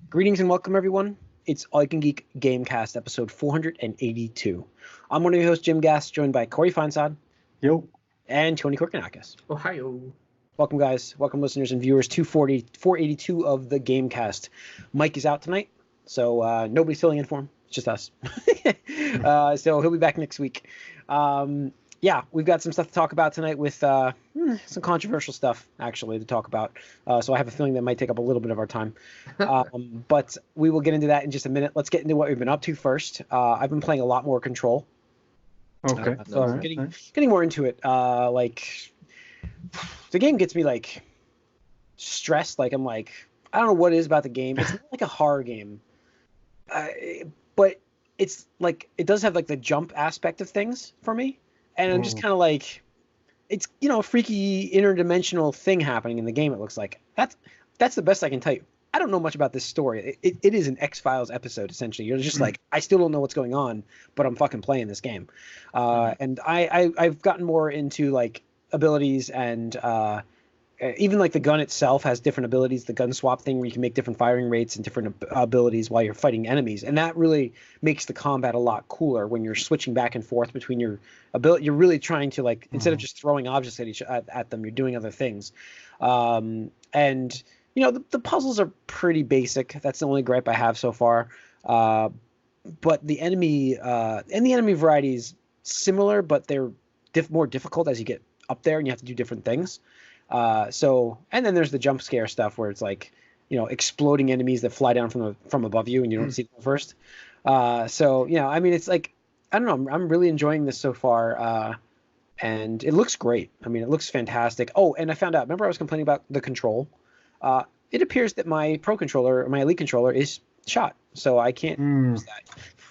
Greetings and welcome, everyone. It's All You Can Geek Gamecast, episode 482. I'm one of your hosts, Jim Gass, joined by Corey Feinsod. Yo. And Tony Korkanakis. Ohio. Welcome, guys. Welcome, listeners and viewers. 482 of the Gamecast. Mike is out tonight, so nobody's filling in for him. It's just us. So he'll be back next week. Yeah, we've got some stuff to talk about tonight with some controversial stuff, actually, to talk about. So I have a feeling that might take up a little bit of our time. But we will get into that in just a minute. Let's get into what we've been up to first. I've been playing a lot more Control. Okay. So I'm getting more into it. Like, the game gets me, like, stressed. Like, I'm like, I don't know what it is about the game. It's not like a horror game. But it's, like, it does have, like, the jump aspect of things for me. And I'm just kind of like, it's, you know, a freaky interdimensional thing happening in the game, it looks like. That's the best I can tell you. I don't know much about this story. It is an X-Files episode, essentially. You're just like, I still don't know what's going on, but I'm fucking playing this game. And I've gotten more into, like, abilities and even, like, the gun itself has different abilities. The gun swap thing where you can make different firing rates and different abilities while you're fighting enemies. And that really makes the combat a lot cooler when you're switching back and forth between your ability. You're really trying to, like, instead of just throwing objects at them, you're doing other things. And, you know, the puzzles are pretty basic. That's the only gripe I have so far. But the enemy and the enemy variety is similar, but they're more difficult as you get up there and you have to do different things. So, and then there's the jump scare stuff where it's like, you know, exploding enemies that fly down from above you and you don't see them first. So, you know, I mean, it's like, I don't know, I'm really enjoying this so far. And it looks great. I mean, it looks fantastic. Oh, and I found out, remember I was complaining about the control? It appears that my Pro controller, my Elite controller is shot. So I can't use that.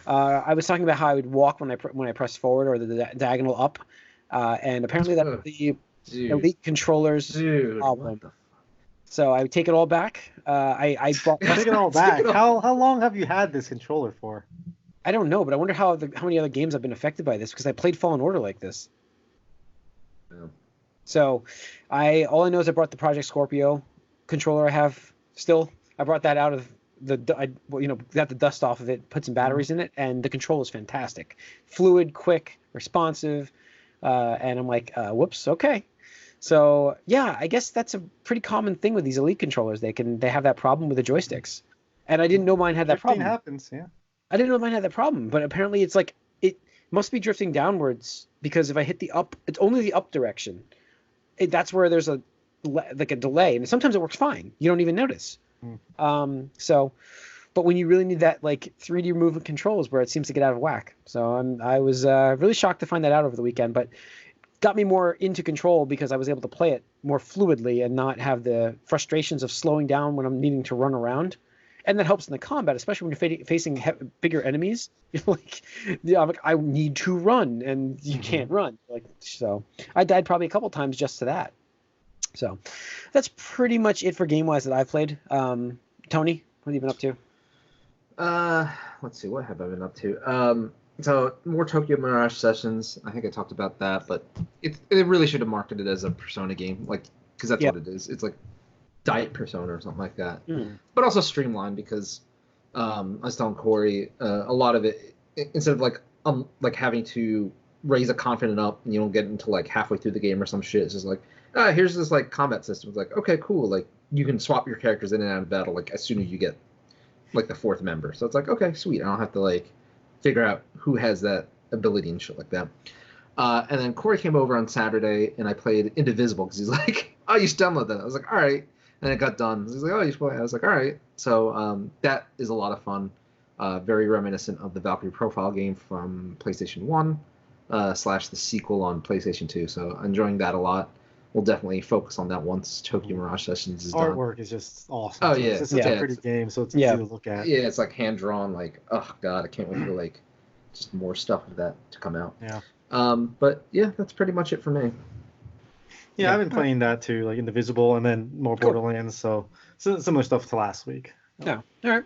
I was talking about how I would walk when I press forward or the diagonal up. And apparently that's the Elite controller's problem. So I take it all back. I bought. Take it all back. How long have you had this controller for? I don't know, but I wonder how many other games have been affected by this because I played Fallen Order like this. Yeah. So all I know is I brought the Project Scorpio controller I have still. I brought that out of got the dust off of it, put some batteries in it, and the control is fantastic, fluid, quick, responsive. And I'm like, whoops, okay. So yeah, I guess that's a pretty common thing with these Elite controllers. They have that problem with the joysticks, and I didn't know mine had that problem. Happens, yeah. I didn't know mine had that problem, but apparently it's like it must be drifting downwards because if I hit the up, it's only the up direction. That's where there's a delay, and sometimes it works fine. You don't even notice. But when you really need that like 3D movement control is where it seems to get out of whack. So I was really shocked to find that out over the weekend, but got me more into Control because I was able to play it more fluidly and not have the frustrations of slowing down when I'm needing to run around. And that helps in the combat, especially when you're facing bigger enemies. You're like, yeah, I'm like, I need to run, and you can't run. Like, so I died probably a couple times just to that. So that's pretty much it for game-wise that I've played. Tony, what have you been up to? Let's see, what have I been up to? So more Tokyo Mirage Sessions. I think I talked about that, but it really should have marketed as a Persona game, like, because that's what it is. It's like Diet Persona or something like that, but also streamlined because I was telling Corey a lot of it instead of like having to raise a confident up and you don't get into like halfway through the game or some shit. It's just like, here's this like combat system. It's like, okay, cool. Like you can swap your characters in and out of battle like as soon as you get like the fourth member. So it's like, okay, sweet. I don't have to like figure out who has that ability and shit like that. And then Corey came over on Saturday and I played Indivisible because he's like, oh, you should download that. I was like, all right. And it got done. He's like, oh, you should play. I was like, all right. So that is a lot of fun. Very reminiscent of the Valkyrie Profile game from PlayStation 1 / the sequel on PlayStation 2. So enjoying that a lot. We'll definitely focus on that once Tokyo Mirage Sessions is done. Artwork is just awesome. Oh, yeah. It's such a pretty game, so it's easy to look at. Yeah, it's like hand-drawn, like, oh, God, I can't wait for, like, just more stuff of that to come out. Yeah. But, yeah, that's pretty much it for me. Yeah, I've been playing that, too, like Indivisible and then more Borderlands, so similar stuff to last week. Yeah, all right.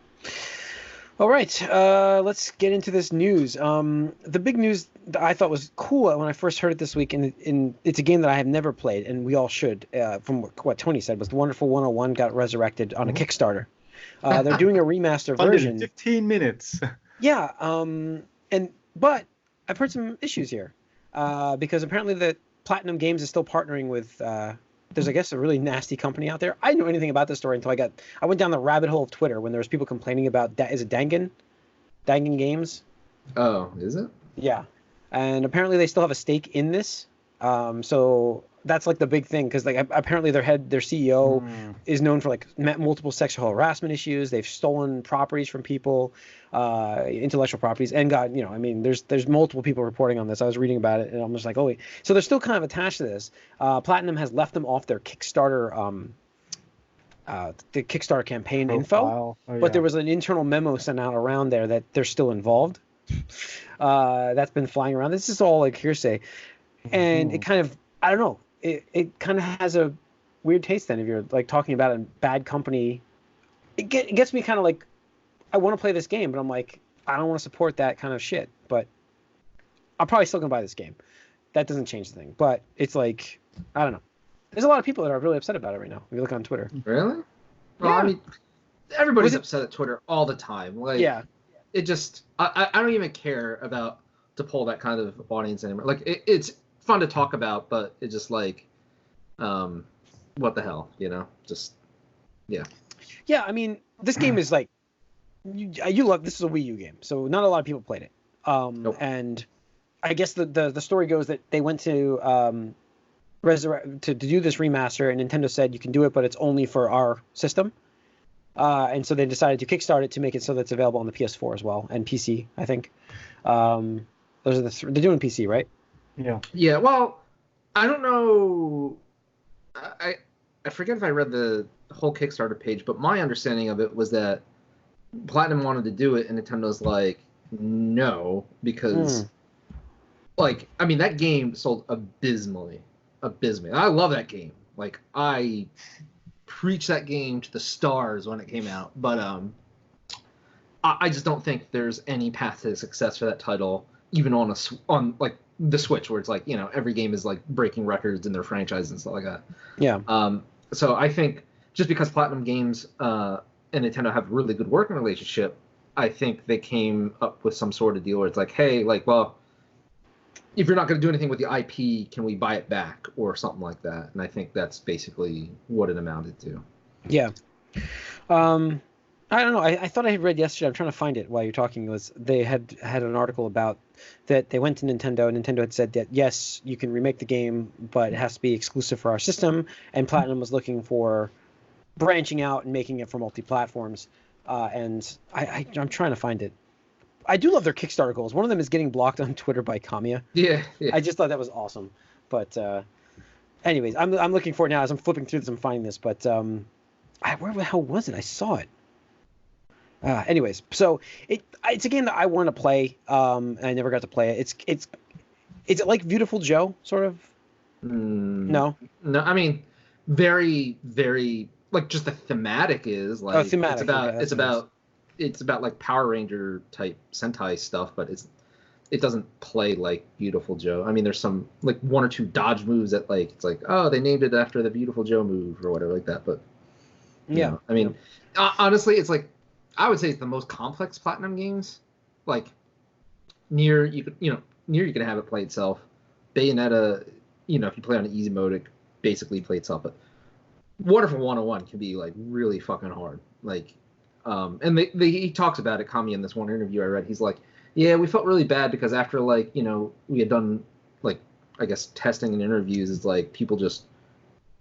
Let's get into this news. The big news that I thought was cool when I first heard it this week, and it's a game that I have never played, and we all should, from what Tony said, was The Wonderful 101 got resurrected on a Kickstarter. They're doing a remaster Funded in version. 15 minutes. Yeah, but I've heard some issues here, because apparently the Platinum Games is still partnering with. There's, I guess, a really nasty company out there. I didn't know anything about this story until I went down the rabbit hole of Twitter when there was people complaining about is it Dangan Games? Oh, is it? Yeah, and apparently they still have a stake in this. So that's like the big thing, because like apparently their CEO is known for like multiple sexual harassment issues. They've stolen properties from people, intellectual properties, and I mean, there's multiple people reporting on this. I was reading about it, and I'm just like, oh wait. So they're still kind of attached to this. Platinum has left them off their Kickstarter, the Kickstarter campaign info, but there was an internal memo sent out around there that they're still involved. That's been flying around. This is all like hearsay, and it kind of, I don't know. It kind of has a weird taste then if you're like talking about a bad company. It gets me kind of like, I want to play this game, but I'm like, I don't want to support that kind of shit. But I'm probably still gonna buy this game. That doesn't change the thing. But it's like, I don't know. There's a lot of people that are really upset about it right now. If you look on Twitter. Really? Well, I mean, everybody's upset at Twitter all the time. Like, yeah. It just, I don't even care about to pull that kind of audience anymore. Like, it's fun to talk about, but it's just like, what the hell, just, yeah. Yeah, I mean, this game is like, you love, this is a Wii U game, so not a lot of people played it. Nope. And I guess the story goes that they went to to do this remaster, and Nintendo said you can do it, but it's only for our system. And so they decided to kickstart it to make it so that it's available on the PS4 as well, and PC, I think. Those are they're doing PC, right? Yeah. Yeah. Well, I don't know. I forget if I read the whole Kickstarter page, but my understanding of it was that Platinum wanted to do it, and Nintendo's like, no, because, like, I mean, that game sold abysmally. I love that game. Like, I preach that game to the stars when it came out, but I just don't think there's any path to success for that title, even on like the Switch, where it's like, every game is like breaking records in their franchise and stuff like that. Yeah. So I think just because Platinum Games and Nintendo have a really good working relationship, I think they came up with some sort of deal where it's like, hey, like, well, if you're not going to do anything with the IP, can we buy it back or something like that? And I think that's basically what it amounted to. Yeah. I don't know. I thought I had read yesterday. I'm trying to find it while you're talking. Was they had an article about that they went to Nintendo, and Nintendo had said that yes, you can remake the game, but it has to be exclusive for our system. And Platinum was looking for branching out and making it for multi-platforms. And I'm trying to find it. I do love their Kickstarter goals. One of them is getting blocked on Twitter by Kamiya. Yeah. I just thought that was awesome. But anyways, I'm looking for it now as I'm flipping through this. I'm finding this, but where the hell was it? I saw it. Anyways, so it's a game that I want to play. And I never got to play it. Is it like Beautiful Joe, sort of? No. I mean, very, very, like, just the thematic is like, thematic. It's about like Power Ranger type Sentai stuff, but it doesn't play like Beautiful Joe. I mean, there's some like one or two dodge moves that like, it's like, oh, they named it after the Beautiful Joe move or whatever like that. But yeah, I mean, honestly, it's like, I would say it's the most complex Platinum games. Like Nier, you could have it play itself. Bayonetta, if you play on an easy mode, it basically play itself. But Wonderful 101 can be like really fucking hard. Like, and he talks about it, Kami, in this one interview I read. He's like, yeah, we felt really bad because after like, we had done like, I guess, testing and interviews, is like people just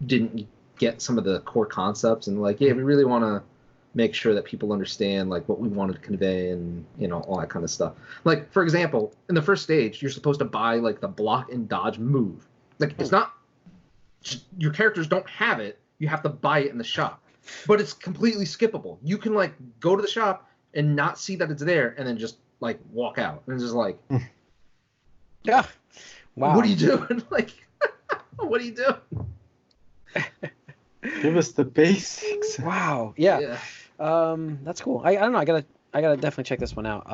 didn't get some of the core concepts, and like, yeah, we really want to make sure that people understand like what we wanted to convey and all that kind of stuff. Like, for example, in the first stage, you're supposed to buy like the block and dodge move. Like, it's not, your characters don't have it, you have to buy it in the shop, but it's completely skippable. You can like go to the shop and not see that it's there and then just like walk out, and it's just like, yeah, wow, what are you doing? Like, what are you doing? Give us the basics. Wow. Yeah. That's cool. I don't know. I gotta definitely check this one out.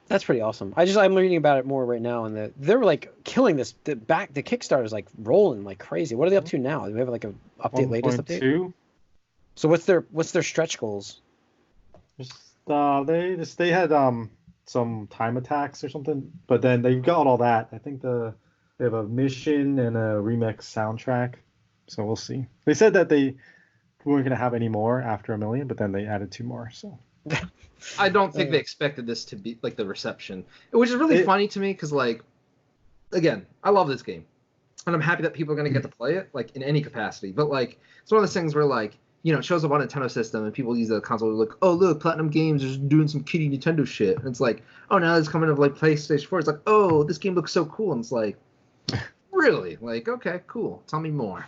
That's pretty awesome. I'm reading about it more right now, and they're like killing this. The Kickstarter's like rolling like crazy. What are they up to now? Do we have like a latest update? 1.2. So what's their stretch goals? They had some time attacks or something, but then they got all that. I think they have a mission and a remix soundtrack, so we'll see. They said that they weren't gonna have any more after 1 million, but then they added 2 more. So I don't think they expected this to be like the reception, which is really funny to me because, like, again, I love this game, and I'm happy that people are gonna get to play it like in any capacity. But like, it's one of those things where, like, you know, it shows up on a Nintendo system and people use the console like, oh look, Platinum Games is doing some kiddie Nintendo shit, and it's like, oh, now it's coming to like PlayStation 4. It's like, oh, this game looks so cool, and it's like, really, like, okay, cool, tell me more.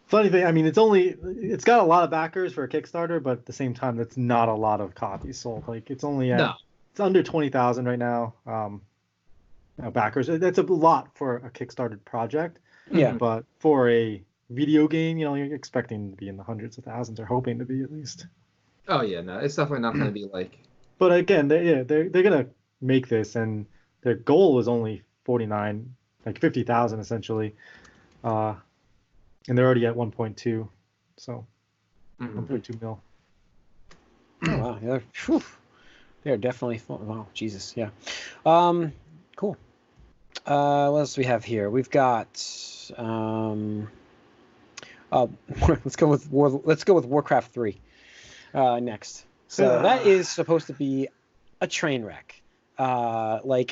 funny thing, I mean, it's got a lot of backers for a Kickstarter, but at the same time, that's not a lot of copies sold. Like, it's only it's under 20,000 right now. Backers. That's a lot for a Kickstarter project. Yeah. But for a video game, you know, you're expecting to be in the hundreds of thousands, or hoping to be at least. Oh yeah, no, it's definitely not going to be like. But again, they're gonna make this, and their goal is only 49, like 50,000 essentially, and they're already at 1.2, so 1.2 mil. Oh wow, yeah, they're definitely fun. Wow, Jesus, yeah. Cool. What else do we have here? We've got let's go with Warcraft 3 next. So that is supposed to be a train wreck. How do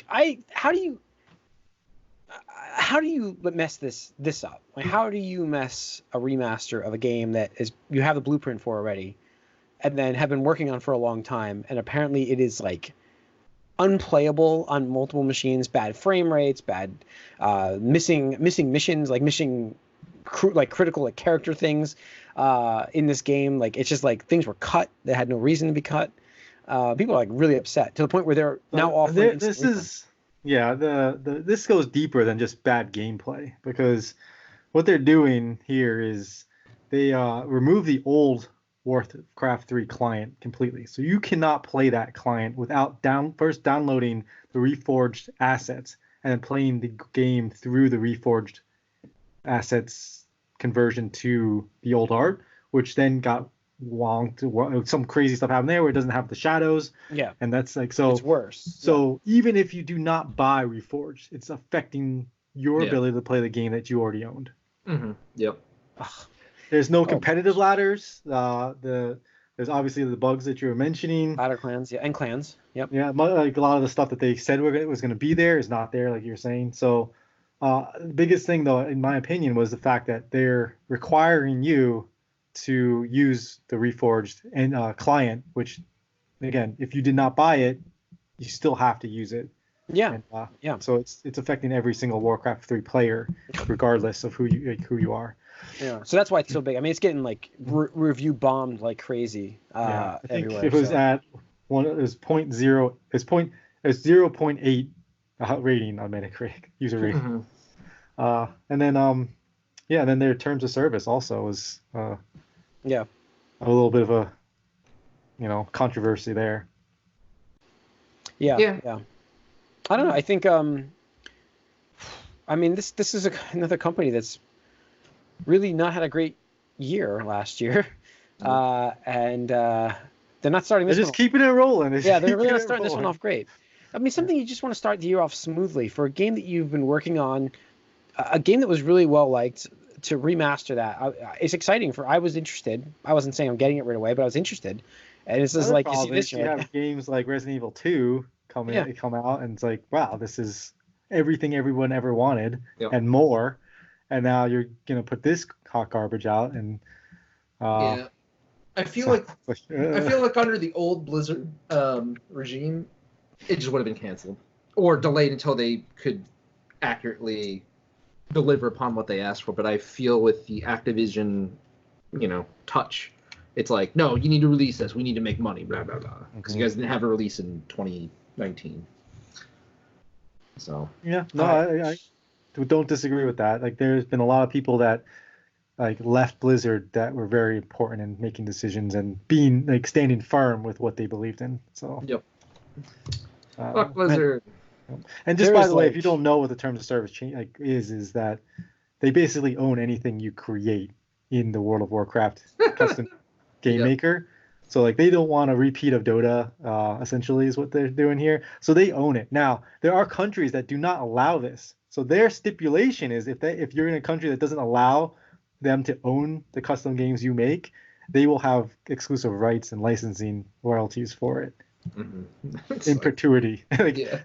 you mess this up? Like, how do you mess a remaster of a game that is you have the blueprint for already, and then have been working on for a long time, and apparently it is like unplayable on multiple machines, bad frame rates, bad missing missions, like missing critical like character things in this game. Like, it's just like things were cut that had no reason to be cut. People are like really upset to the point where they're now offering this goes deeper than just bad gameplay, because what they're doing here is they remove the old Warcraft 3 client completely. So you cannot play that client without first downloading the reforged assets and then playing the game through the reforged assets conversion to the old art, which then got some crazy stuff happened there where it doesn't have the shadows. Yeah. And that's like, so it's worse. So even if you do not buy reforged, it's affecting your ability to play the game that you already owned. Mm-hmm. Yep. Ugh. There's no competitive ladders. There's obviously the bugs that you were mentioning. Ladder clans, and clans. Yep. Yeah, like a lot of the stuff that they said was going to be there is not there, like you're saying. So the biggest thing, though, in my opinion, was the fact that they're requiring you to use the reforged client, which, again, if you did not buy it, you still have to use it. Yeah. And, so it's affecting every single Warcraft 3 player, regardless of who you are. Yeah. So that's why it's so big. I mean, it's getting like review bombed like crazy. I think everywhere. it was at one. It was 0.8 rating on Metacritic, user rating. Mm-hmm. And then then their terms of service also was a little bit of a controversy there. Yeah. I don't know. I think I mean, this is another company that's really not had a great year last year, and they're not starting this. They're just keeping it rolling. They're really not starting this one off great. I mean, something you just want to start the year off smoothly for a game that you've been working on, a game that was really well liked. To remaster that, it's exciting. I was interested. I wasn't saying I'm getting it right away, but I was interested. And it's just like, you see this. You have games like Resident Evil 2 come out, and it's like, wow, this is everything everyone ever wanted and more. And now you're gonna put this hot garbage out, and I feel like under the old Blizzard regime, it just would have been canceled or delayed until they could accurately deliver upon what they asked for. But I feel with the Activision, touch, it's like, no, you need to release this. We need to make money, blah blah blah, because you guys didn't have a release in 2019. So I don't disagree with that. Like, there's been a lot of people that like left Blizzard that were very important in making decisions and being like standing firm with what they believed in. So fuck Blizzard. And just by the way, if you don't know what the terms of service is that they basically own anything you create in the World of Warcraft custom game maker. So like they don't want a repeat of Dota, essentially is what they're doing here. So they own it. Now there are countries that do not allow this. So their stipulation is if you're in a country that doesn't allow them to own the custom games you make, they will have exclusive rights and licensing royalties for it in perpetuity. Like, Yeah.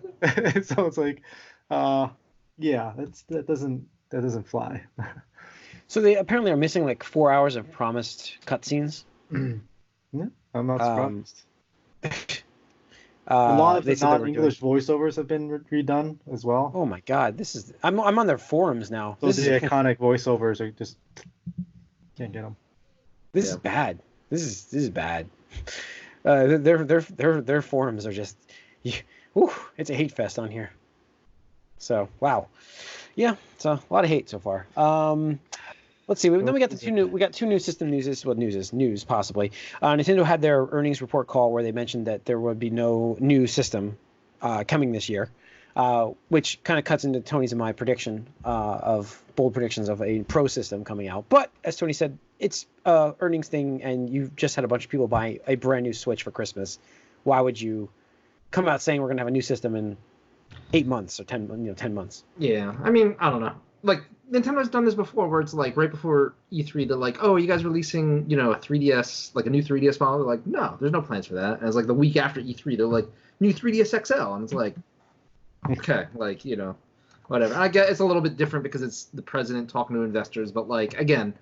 so it's like, yeah, that doesn't fly. So they apparently are missing like 4 hours of promised cutscenes. Yeah, I'm not surprised. A A lot of the non-English voiceovers have been redone as well. Oh my God, I'm on their forums now. Those iconic voiceovers are just can't get them. This is bad. This is bad. Their forums are just, it's a hate fest on here. So wow, yeah, it's a lot of hate so far. Let's see. Then we got two new system news possibly. Nintendo had their earnings report call where they mentioned that there would be no new system coming this year, which kind of cuts into Tony's and my prediction of bold predictions of a pro system coming out. But as Tony said, it's a earnings thing, and you just had a bunch of people buy a brand new Switch for Christmas. Why would you come out saying we're gonna have a new system in 8 months or 10 months? Yeah, I mean, I don't know. Like Nintendo's done this before, where it's like right before E3, they're like, "Oh, you guys releasing, a 3DS, like a new 3DS model?" They're like, "No, there's no plans for that." And it's like the week after E3, they're like, "New 3DS XL," and it's like, okay, like whatever. I get it's a little bit different because it's the president talking to investors, but like again,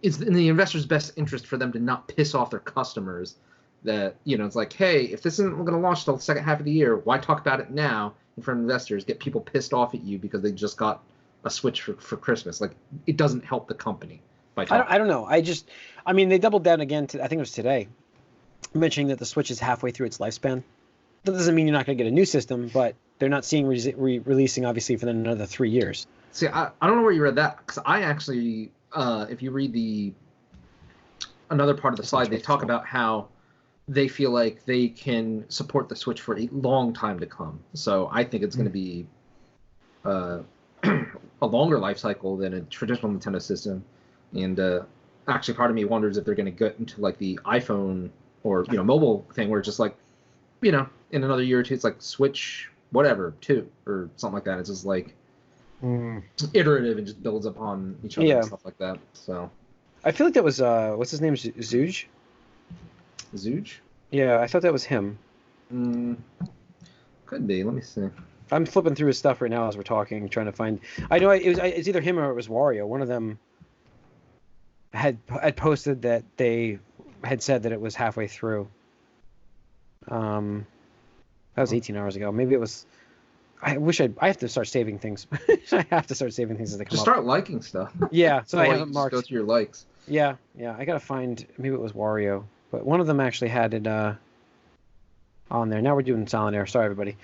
it's in the investors' best interest for them to not piss off their customers. That it's like, hey, if this isn't going to launch till the second half of the year, why talk about it now in front of investors? Get people pissed off at you because they just got a Switch for Christmas. Like, it doesn't help the company by talking. I don't know. They doubled down again. I think it was today, mentioning that the Switch is halfway through its lifespan. That doesn't mean you're not going to get a new system, but they're not seeing releasing obviously for another 3 years. See, I don't know where you read that, because I actually, if you read another part of the slide, they talk about how they feel like they can support the Switch for a long time to come. So I think it's going to be a longer life cycle than a traditional Nintendo system. And actually, part of me wonders if they're going to get into like the iPhone or mobile thing, where it's just like, in another year or two, it's like Switch whatever 2 or something like that. It's just like iterative and just builds upon each other and stuff like that. So I feel like that was what's his name, Zuge? Zuge? Yeah, I thought that was him. Could be. Let me see. I'm flipping through his stuff right now as we're talking, trying to find. I know it's either him or it was Wario. One of them had posted that they had said that it was halfway through. That was 18 hours ago. Maybe it was. I have to start saving things. I have to start saving things as they come Just up. start liking stuff. Yeah, so I haven't marked. Go through your likes. Yeah. I gotta find. Maybe it was Wario, but one of them actually had it on there. Now we're doing Silent Air. Sorry, everybody.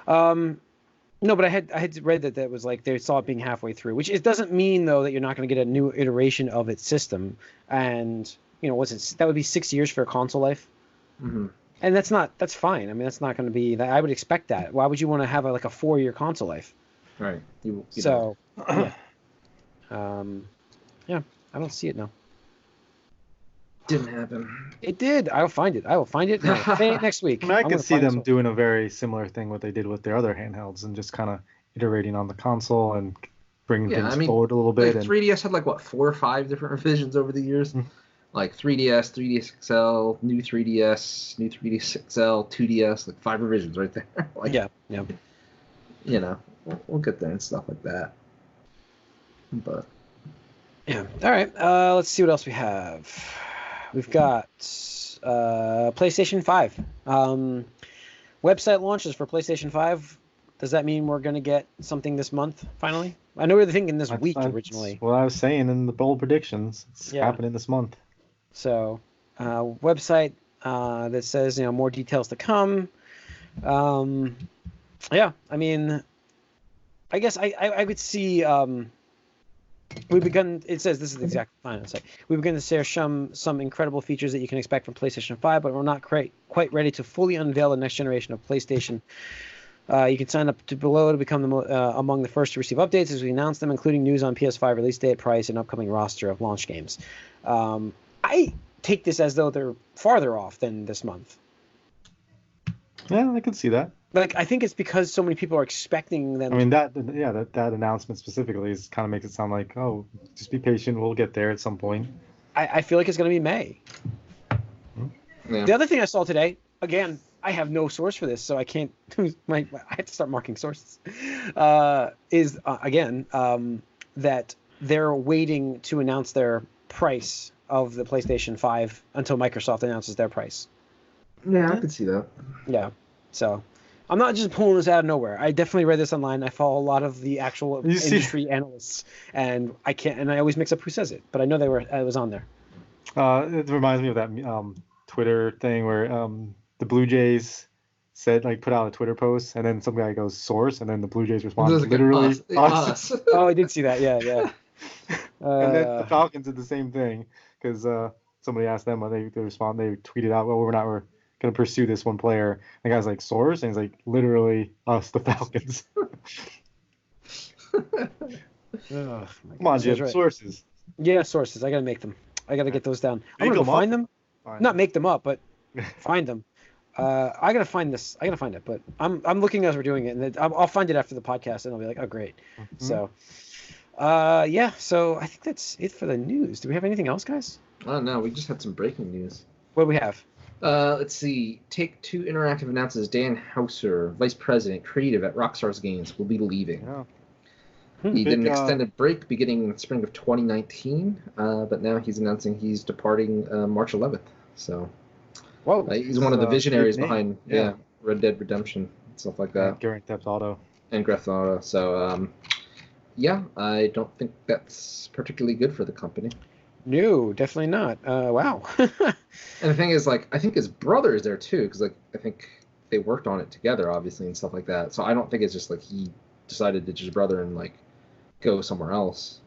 No, but I had read that was like they saw it being halfway through, which it doesn't mean though that you're not going to get a new iteration of its system. And that would be 6 years for a console life. Mm-hmm. And that's fine. I mean, that's not going to be that. I would expect that. Why would you want to have a 4-year console life? Right. So, yeah. Yeah, I don't see it now. Didn't happen. It did. I'll find it. I will find it. Say it next week. I can see them doing a very similar thing what they did with their other handhelds and just kind of iterating on the console and bringing things forward a little bit. Like 3DS had 4 or 5 different revisions over the years. Mm-hmm. Like 3DS, 3DS XL, new 3DS, new 3DS XL, 2DS, 5 revisions right there. Yeah. We'll get there and stuff like that. But yeah. All right. Let's see what else we have. We've got PlayStation 5. Website launches for PlayStation 5. Does that mean we're going to get something this month, finally? I know we were thinking this week originally. What I was saying in the bold predictions. It's happening this month. So, website that says, more details to come. Yeah, I mean, I guess I would see... it says this is the exact final site. We've begun to share some incredible features that you can expect from PlayStation 5, but we're not quite ready to fully unveil the next generation of PlayStation. You can sign up below to become among the first to receive updates as we announce them, including news on PS5 release date, price, and upcoming roster of launch games. take this as though they're farther off than this month. Yeah, I can see that. Like, I think it's because so many people are expecting them. I mean, that announcement specifically is kind of makes it sound like, oh, just be patient, we'll get there at some point. I feel like it's going to be May. Yeah. The other thing I saw today, again, I have no source for this, so I can't. I have to start marking sources. Is again that they're waiting to announce their price of the PlayStation 5 until Microsoft announces their price. Yeah, I can see that. Yeah, so I'm not just pulling this out of nowhere. I definitely read this online. I follow a lot of the actual industry analysts, and I can't. And I always mix up who says it, but I know I was on there. It reminds me of that Twitter thing where the Blue Jays said, like, put out a Twitter post, and then some guy goes source, and then the Blue Jays respond literally us. Oh, I did see that. Yeah. And then the Falcons did the same thing because somebody asked them, they respond. They tweeted out, "Well, we're going to pursue this one player." The guy's like, "Source," and he's like, "Literally us, the Falcons." Come on, Jim. Right. Sources. Yeah, sources. I got to make them. I got to get those down. I'm going to find them. Not make them up, but find them. I gotta find this. I gotta find it, but I'm looking as we're doing it, and I'll find it after the podcast, and I'll be like, oh great. Mm-hmm. So, yeah. So I think that's it for the news. Do we have anything else, guys? Oh no, we just had some breaking news. What do we have? Let's see. Take-Two Interactive announces Dan Houser, Vice President Creative at Rockstar Games, will be leaving. Yeah. He did an extended break beginning in the spring of 2019, but now he's announcing he's departing March 11th. So. Whoa, he's one of the visionaries behind Red Dead Redemption and stuff like that. Grand Theft Auto. And Grand Theft Auto. So, I don't think that's particularly good for the company. No, definitely not. Wow. And the thing is, like, I think his brother is there too, because like I think they worked on it together, obviously, and stuff like that. So I don't think it's just like he decided to ditch his brother and like go somewhere else.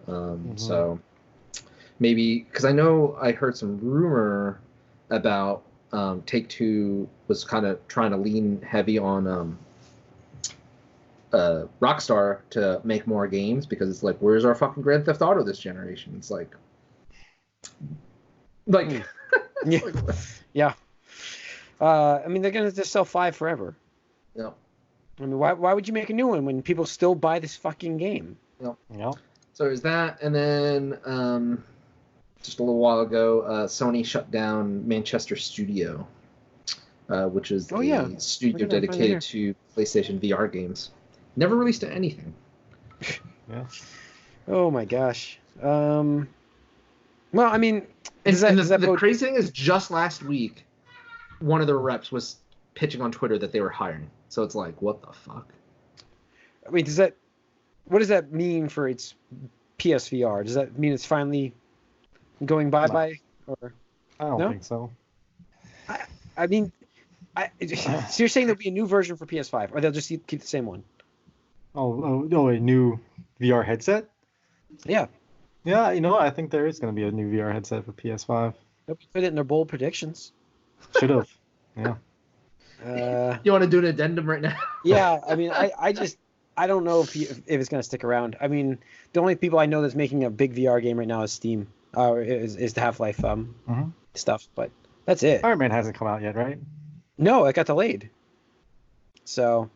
So maybe because I know I heard some rumor about. Take-Two was kind of trying to lean heavy on Rockstar to make more games because it's like, where's our fucking Grand Theft Auto this generation? It's like yeah. Yeah. I mean, they're gonna just sell 5 forever. Yeah. I mean, why would you make a new one when people still buy this fucking game? Yeah. Yeah. So there's that, and then just a little while ago, Sony shut down Manchester Studio, which is a studio dedicated to PlayStation VR games. Never released anything. Yeah. Oh my gosh. Well, I mean, the crazy thing is, just last week, one of their reps was pitching on Twitter that they were hiring. So it's like, what the fuck? I mean, what does that mean for its PSVR? Does that mean it's finally going bye-bye? Or I don't think so. I mean, so you're saying there'll be a new version for PS5, or they'll just keep the same one? Oh, no, a new VR headset? Yeah. Yeah, I think there is going to be a new VR headset for PS5. They'll put it in their bold predictions. Should have. Yeah. You want to do an addendum right now? Yeah, I mean, I don't know if it's going to stick around. I mean, the only people I know that's making a big VR game right now is Steam. Is the Half-Life stuff, but that's it. Iron Man hasn't come out yet, right? No, it got delayed. So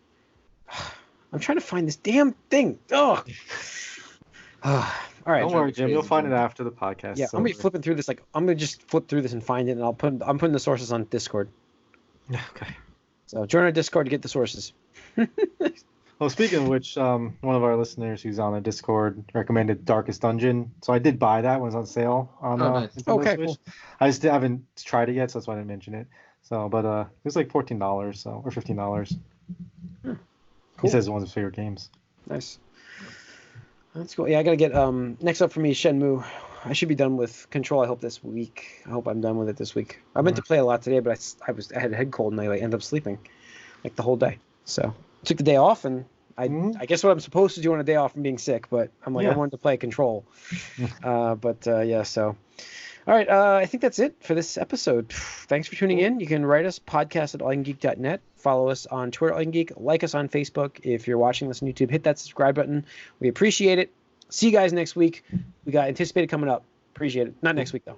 I'm trying to find this damn thing. Ugh. All right. Don't worry, Jim. You'll find it after the podcast. Yeah, I'm gonna be flipping through this. I'm gonna just flip through this and find it, and I'm putting the sources on Discord. Okay. So join our Discord to get the sources. Well, speaking of which, one of our listeners who's on the Discord recommended Darkest Dungeon. So I did buy that when it was on sale on nice. Okay, Switch. cool. I just haven't tried it yet, so that's why I didn't mention it. So, but it was like $14, or $15. Cool. He says it's one of his favorite games. Nice. That's cool. Yeah, I gotta get next up for me, Shenmue. I should be done with Control. I hope this week. I hope I'm done with it this week. I meant to play a lot today, but I had a head cold and I ended up sleeping like the whole day. So took the day off, and I guess what I'm supposed to do on a day off from being sick, but I'm like, I wanted to play Control. Yeah, so. All right, I think that's it for this episode. Thanks for tuning in. You can write us, podcast@allyoucangeek.net. Follow us on Twitter, allyoucangeek. Like us on Facebook. If you're watching this on YouTube, hit that subscribe button. We appreciate it. See you guys next week. We got Anticipated coming up. Appreciate it. Not next week, though.